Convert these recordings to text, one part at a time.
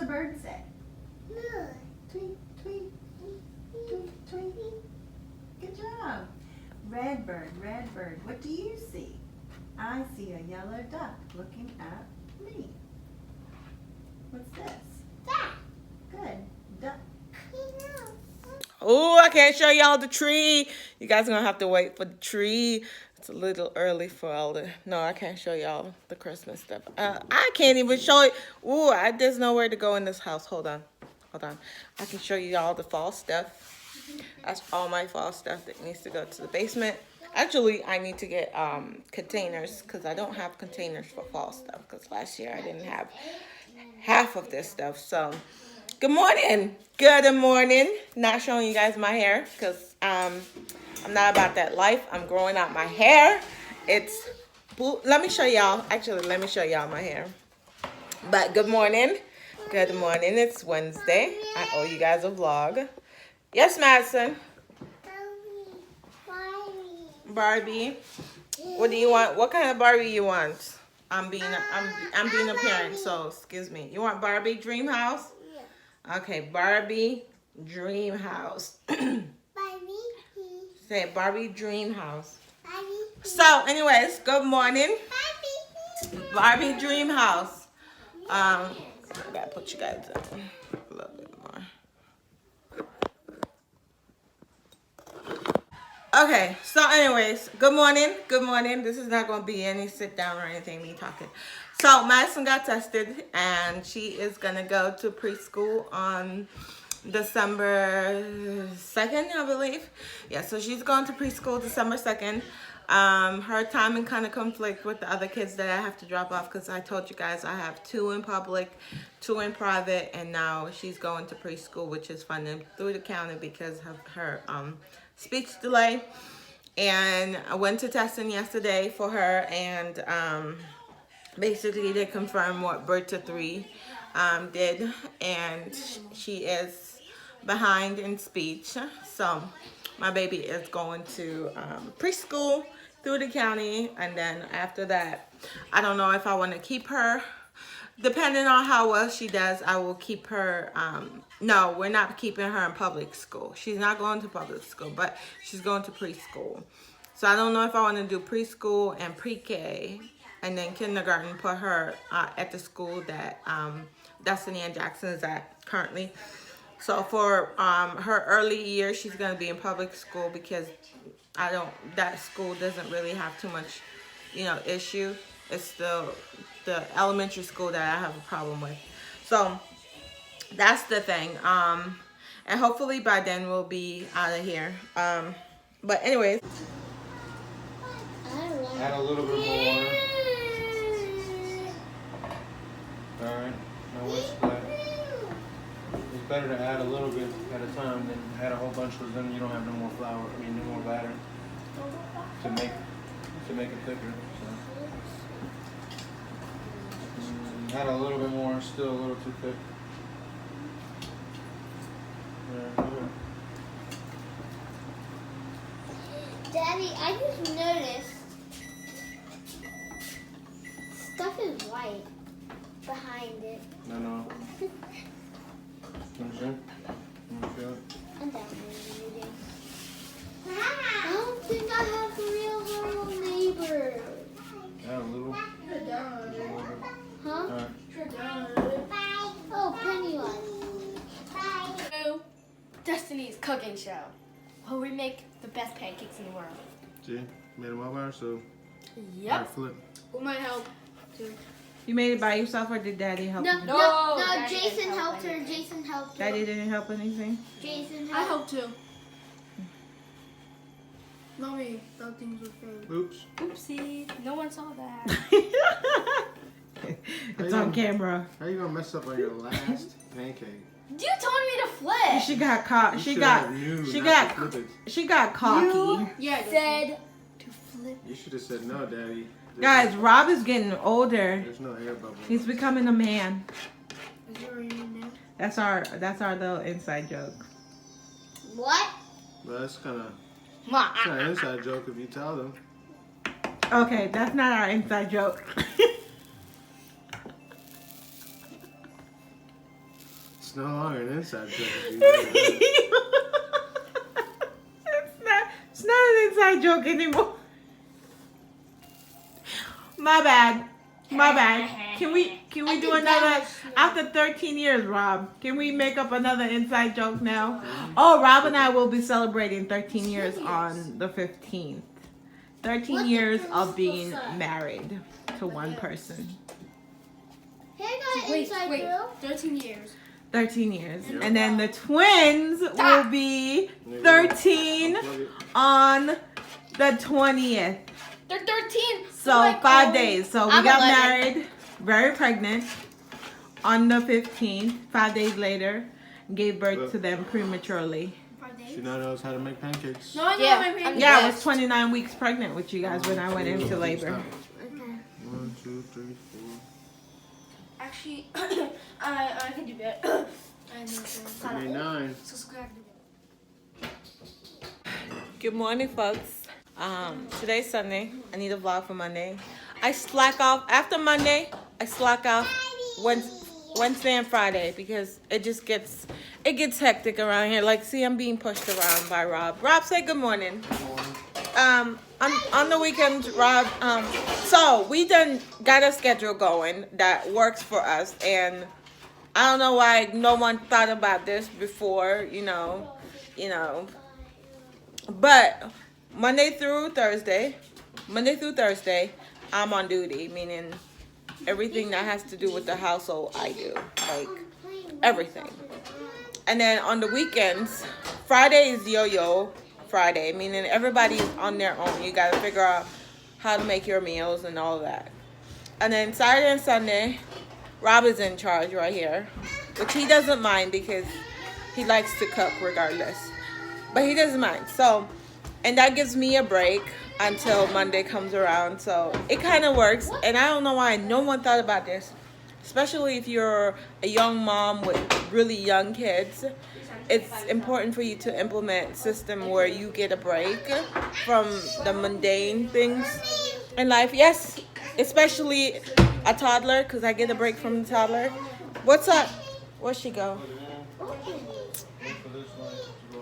the bird say? Tweet, tweet, tweet, tweet. Good job. Red bird, red bird. What do you see? I see a yellow duck looking at me. What's this? Duck. Good. Duck. Oh, I can't show y'all the tree. You guys are gonna have to wait for the tree. It's a little early for all the. No, I can't show y'all the Christmas stuff. I can't even show it. Ooh, there's nowhere to go in this house. Hold on. I can show you all the fall stuff. That's all my fall stuff that needs to go to the basement. Actually, I need to get containers because I don't have containers for fall stuff because last year I didn't have half of this stuff. So, good morning. Good morning. Not showing you guys my hair because I'm not about that life. I'm growing out my hair. It's blue. Let me show y'all. Actually, let me show y'all my hair. But good morning. Good morning. It's Wednesday. I owe you guys a vlog. Yes, Madison. Barbie. What do you want? What kind of Barbie you want? I'm being a parent, so excuse me. You want Barbie Dream House? Yeah. Okay, Barbie Dream House. Barbie. Say Barbie Dream House. Barbie. So, anyways, good morning. Barbie Dream House. I gotta put you guys up a little bit more. Okay, so anyways, good morning. Good morning. This is not going to be any sit down or anything, me talking. So Madison got tested and she is going to go to preschool on December 2nd, I believe. Yeah, so she's going to preschool December 2nd. Her timing kind of conflict with the other kids that I have to drop off because I told you guys I have 2 in public, 2 in private, and now she's going to preschool, which is funded through the county because of her speech delay. And I went to testing yesterday for her, and basically they confirmed what Berta 3 did, and she is behind in speech. So my baby is going to preschool through the county, and then after that, I don't know if I want to keep her. Depending on how well she does, I will keep her. No, we're not keeping her in public school. She's not going to public school, but she's going to preschool. So I don't know if I want to do preschool and pre-K and then kindergarten, put her at the school that Destiny and Jackson is at currently. So for her early years, she's going to be in public school because that school doesn't really have too much, issue. It's the elementary school that I have a problem with. So that's the thing. And hopefully by then we'll be out of here. But anyways. Add a little bit more. Alright, now what's that? It's better to add a little bit at a time than add a whole bunch because then you don't have no more flour, no more batter to make it thicker. So. Add a little bit more, still a little too thick. Daddy, I just noticed stuff is white behind it. No. Let me see. Let me feel it. I'm down with it. I don't think I have a real horrible neighbor. Add a little. Huh? Alright. Oh, Pennywise. Destiny's cooking show, where we make the best pancakes in the world. See? Made them all by herself. Yep. Alright, flip. We might help too. You made it by yourself or did Daddy help you? No, Daddy Jason didn't help helped her. anything. Jason helped her. Daddy didn't help anything? Jason helped. I help too. Mommy thought things were fake. Oops. Oopsie, no one saw that. It's on camera. How you gonna mess up on your last pancake? You told me to flip. She got caught. You She should got. have knew She not to got. flip it. She got cocky. Yeah, said to flip. You should have said no, Daddy. Guys, Rob is getting older. There's no air bubble. He's becoming a man. Is it raining now? That's our little inside joke. What? But that's kind of an inside joke if you tell them. Okay, that's not our inside joke. It's no longer an inside joke. It's not an inside joke anymore. My bad. My bad. Can we do another after 13 years, Rob? Can we make up another inside joke now? Oh, Rob and I will be celebrating 13 years on the 15th. 13 years of being married to one person. Hey guys, inside Wait, joke. 13 years. 13 years. And then the twins will be 13 on the 20th. They're 13. So Oh my 5 God. days. So we I'm got 11. married, very pregnant, on the 15th. 5 days later, gave birth to them prematurely. 5 days? She now knows how to make pancakes. No, I know Yeah, my parents. Yeah, I was 29 weeks pregnant with you guys when I went into labor. 1, 2, 3, 4. Actually, I can do that. I know. 39. Good morning, folks. Today's Sunday. I need a vlog for Monday. I slack off after Monday. I slack off Wednesday and Friday because it gets hectic around here. Like, see, I'm being pushed around by Rob. Rob, say good morning. On the weekends, Rob. So we done got a schedule going that works for us, and I don't know why no one thought about this before. You know. But Monday through Thursday, I'm on duty, meaning everything that has to do with the household, I do, like everything. And then on the weekends, Friday is yo-yo Friday, meaning everybody's on their own. You gotta figure out how to make your meals and all that. And then Saturday and Sunday, Rob is in charge right here, which he doesn't mind because he likes to cook regardless. But he doesn't mind. So, and that gives me a break until Monday comes around. So it kind of works. And I don't know why no one thought about this, especially if you're a young mom with really young kids. It's important for you to implement a system where you get a break from the mundane things in life. Yes, especially a toddler, because I get a break from the toddler. What's up? Where'd she go?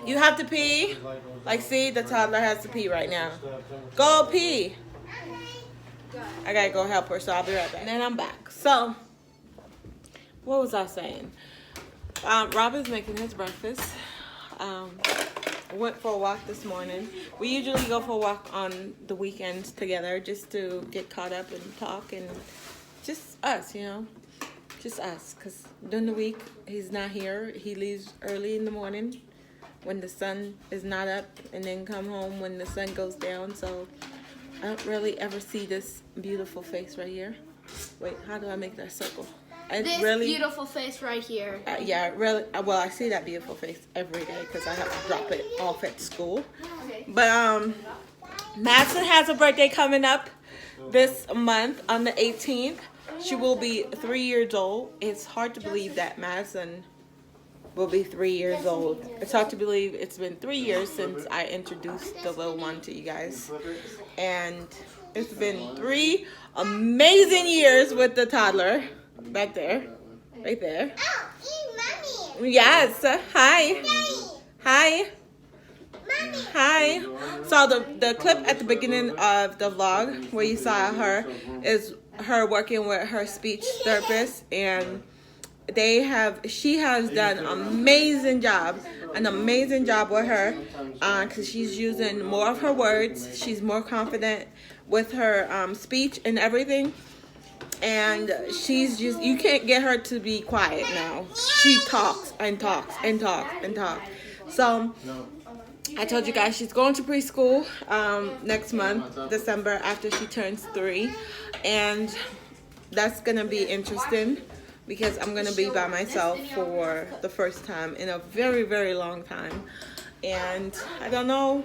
You have to pee? Like, see, the toddler has to pee right now. Go pee. I gotta go help her, so I'll be right back. And then I'm back. So, what was I saying? Rob is making his breakfast. Went for a walk this morning. We usually go for a walk on the weekends together just to get caught up and talk, and just us, just us. Because during the week, he's not here. He leaves early in the morning when the sun is not up, and then come home when the sun goes down. So I don't really ever see this beautiful face right here. Wait, how do I make that circle? This beautiful face right here. Yeah, really. Well, I see that beautiful face every day because I have to drop it off at school. Okay. But Madison has a birthday coming up this month on the 18th. She will be 3 years old. It's hard to believe that Madison will be 3 years old. It's hard to believe it's been 3 years since I introduced the little one to you guys. And it's been 3 amazing years with the toddler. Back there. Right there. Oh, Mommy. Yes. Hi. Hi. Mommy. Hi. So the clip at the beginning of the vlog where you saw her is her working with her speech therapist, and she has done an amazing job with her because she's using more of her words. She's more confident with her speech and everything. And she's just, you can't get her to be quiet now. She talks and talks and talks and talks. So I told you guys she's going to preschool next month, December, after she turns 3. And that's going to be interesting because I'm going to be by myself for the first time in a very, very long time. And I don't know,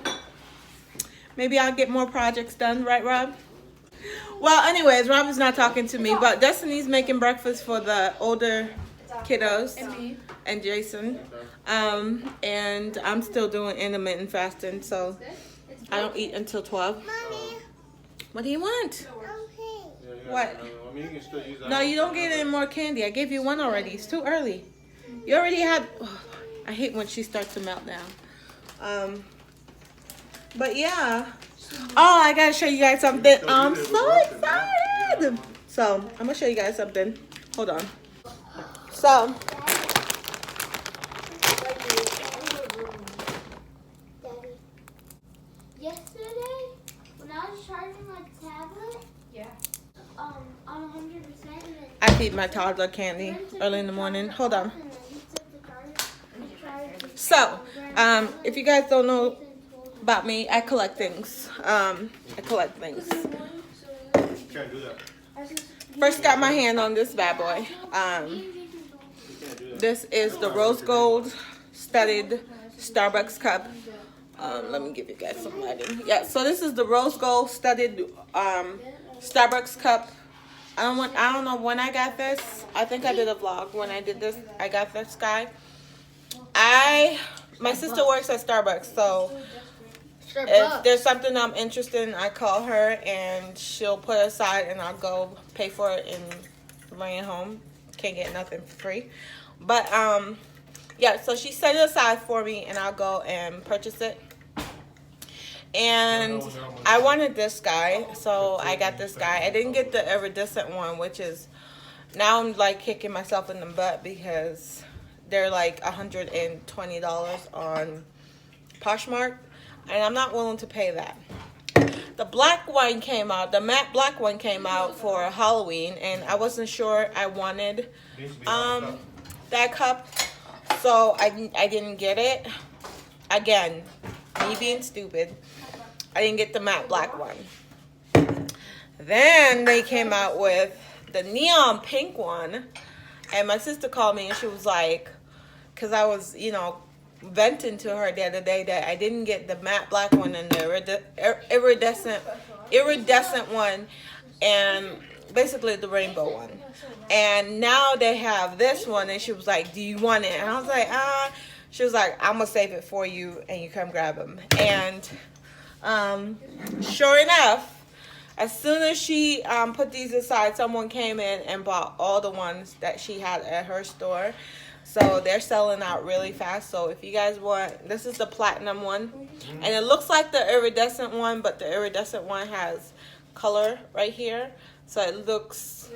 maybe I'll get more projects done, right, Rob? Well, anyways, Rob is not talking to me, but Destiny's making breakfast for the older kiddos and Jason. And I'm still doing intermittent fasting, so I don't eat until 12. Mommy. What do you want? Okay. What? I mean, you can still use that. No, you don't get any more candy. I gave you one already. It's too early. You already had. Oh, I hate when she starts to melt down. But yeah. Oh, I gotta show you guys something. I'm so excited. So I'm gonna show you guys something. Hold on. So. Yesterday, when I was charging my tablet, on 100%, I feed my toddler candy early in the morning. Hold on. So, if you guys don't know about me, I collect things. Can't do that. First got my hand on this bad boy. This is the rose gold studded Starbucks cup. Let me give you guys some lighting. Yeah, so this is the rose gold studded Starbucks cup. I don't know when I got this. I think I did a vlog when I did this. I got this guy. My sister works at Starbucks, so if there's something I'm interested in, I call her and she'll put it aside and I'll go pay for it and bring it home. Can't get nothing for free. But yeah, so she set it aside for me and I'll go and purchase it. And I wanted this guy, so I got this guy. I didn't get the iridescent one, which is, now I'm like kicking myself in the butt because they're like $120 on Poshmark, and I'm not willing to pay that. The black one came out, the matte black one came out for Halloween, and I wasn't sure I wanted that cup, so I didn't get it. Again, me being stupid, I didn't get the matte black one. Then they came out with the neon pink one, and my sister called me and she was like, because I was, venting to her the other day that I didn't get the matte black one and the iridescent one, and basically the rainbow one. And now they have this one, and she was like, do you want it? And I was like, She was like, I'm gonna save it for you and you come grab them. And sure enough, as soon as she put these aside, someone came in and bought all the ones that she had at her store. So they're selling out really fast. So if you guys want, this is the platinum one. And it looks like the iridescent one, but the iridescent one has color right here. So it looks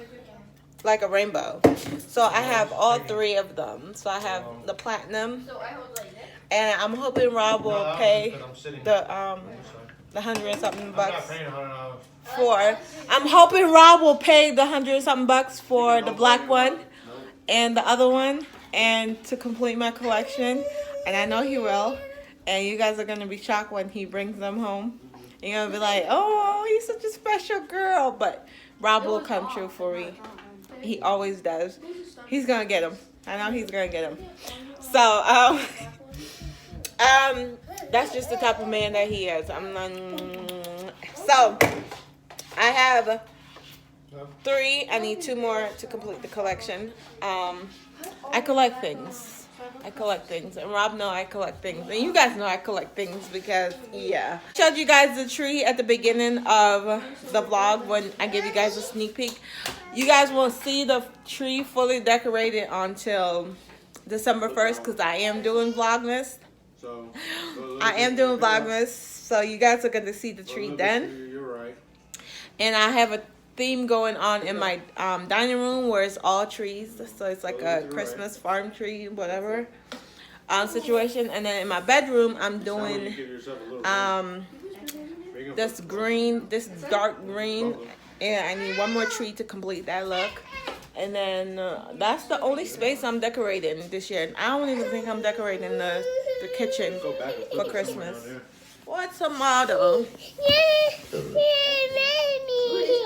like a rainbow. So I have all three of them. So I have the platinum. And I'm hoping Rob will pay the 100 and something bucks for. I'm hoping Rob will pay the 100 and something bucks for the black one and the other one, and to complete my collection. And I know he will. And you guys are gonna be shocked when he brings them home. You're gonna be like, "Oh, he's such a special girl." But Rob will come true for me. He always does. He's gonna get them. I know he's gonna get them. So that's just the type of man that he is. So I have 3. I need 2 more to complete the collection. I collect things. And Rob know I collect things, and you guys know I collect things because I showed you guys the tree at the beginning of the vlog when I gave you guys a sneak peek. You guys won't see the tree fully decorated until December 1st because I am doing Vlogmas. So you guys are going to see the tree then. You're right. And I have a theme going on in my dining room where it's all trees. So it's like a Christmas farm tree, whatever situation. And then in my bedroom, I'm doing this dark green. And I need 1 more tree to complete that look. And then that's the only space I'm decorating this year. I don't even think I'm decorating the kitchen for Christmas. What's a model?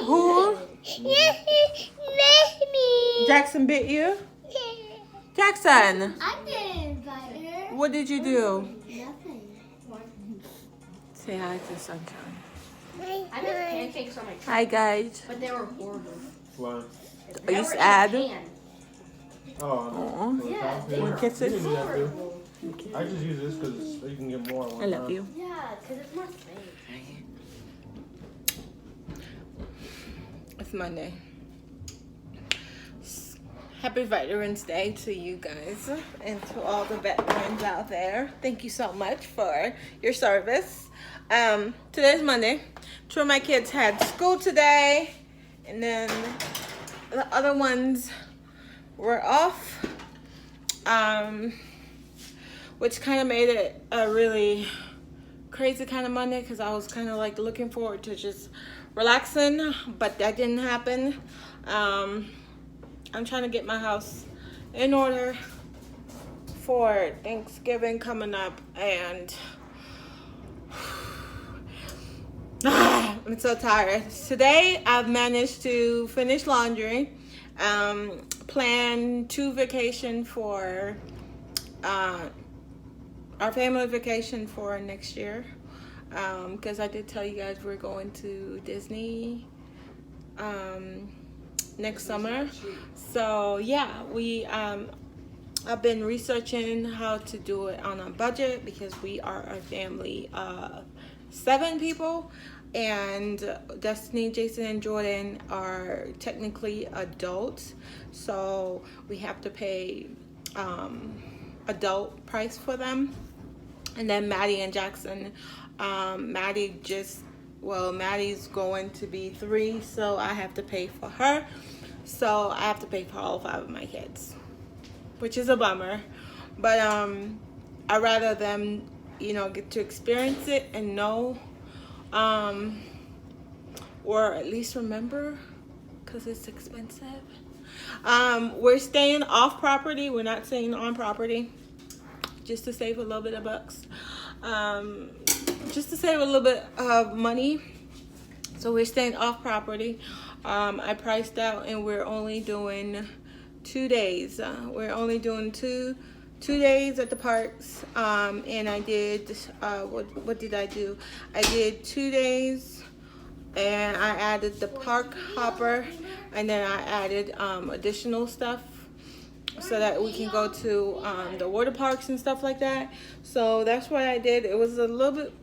Who? Jaxson bit you? Jaxson, I didn't bite her. what did you do? Nothing. Say hi to Sunshine. I made pancakes on my tree, Hi guys. but they were horrible. Why? Are you sad? Oh, Aw. Yeah, Want kisses? You can do that too. I just use this because you can get more at one I love time. you. Yeah, because it's more safe. It's Monday. Happy Veterans Day to you guys and to all the veterans out there. Thank you so much for your service. Today's Monday. Two of my kids had school today, and then the other ones were off, which kind of made it a really crazy kind of Monday because I was kind of like looking forward to just relaxing, but that didn't happen. I'm trying to get my house in order for Thanksgiving coming up, and I'm so tired. Today I've managed to finish laundry, plan 2 vacation for our family vacation for next year, because I did tell you guys we're going to Disney next summer. So yeah, I've been researching how to do it on a budget because we are a family of 7 people, and Destiny, Jaxson, and Jordan are technically adults, so we have to pay adult price for them. And then Maddie and Jaxson, Maddie's going to be 3, so I have to pay for her. So I have to pay for all 5 of my kids, which is a bummer. But I'd rather them, get to experience it and know, or at least remember, because it's expensive. We're staying off property. We're not staying on property, just to save a little bit of bucks. Just to save a little bit of money. So we're staying off property. I priced out, and we're only doing 2 days. We're only doing two days at the parks. And I did, what did I do? I did 2 days, and I added the park hopper, and then I added additional stuff so that we can go to the water parks and stuff like that. So that's what I did. It was a little bit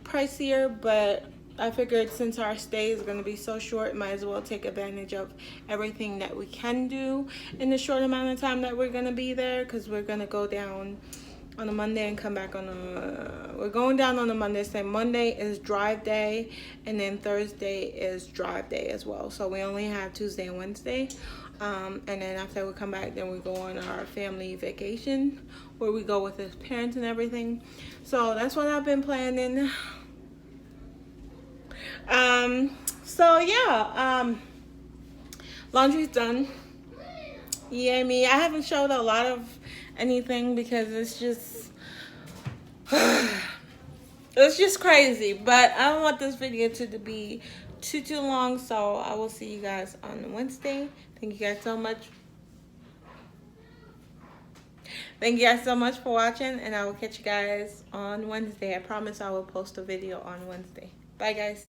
pricier, but I figured since our stay is going to be so short, might as well take advantage of everything that we can do in the short amount of time that we're going to be there, because we're going to go down on a Monday and come back on we're going down on a Monday. So Monday is drive day, and then Thursday is drive day as well. So we only have Tuesday and Wednesday. And then after we come back, then we go on our family vacation where we go with his parents and everything. So that's what I've been planning. So yeah, laundry's done. Yeah, I haven't showed a lot of anything because it's just crazy. But I don't want this video to be too long, so I will see you guys on Wednesday. Thank you guys so much. Thank you guys so much for watching, and I will catch you guys on Wednesday. I promise I will post a video on Wednesday. Bye, guys.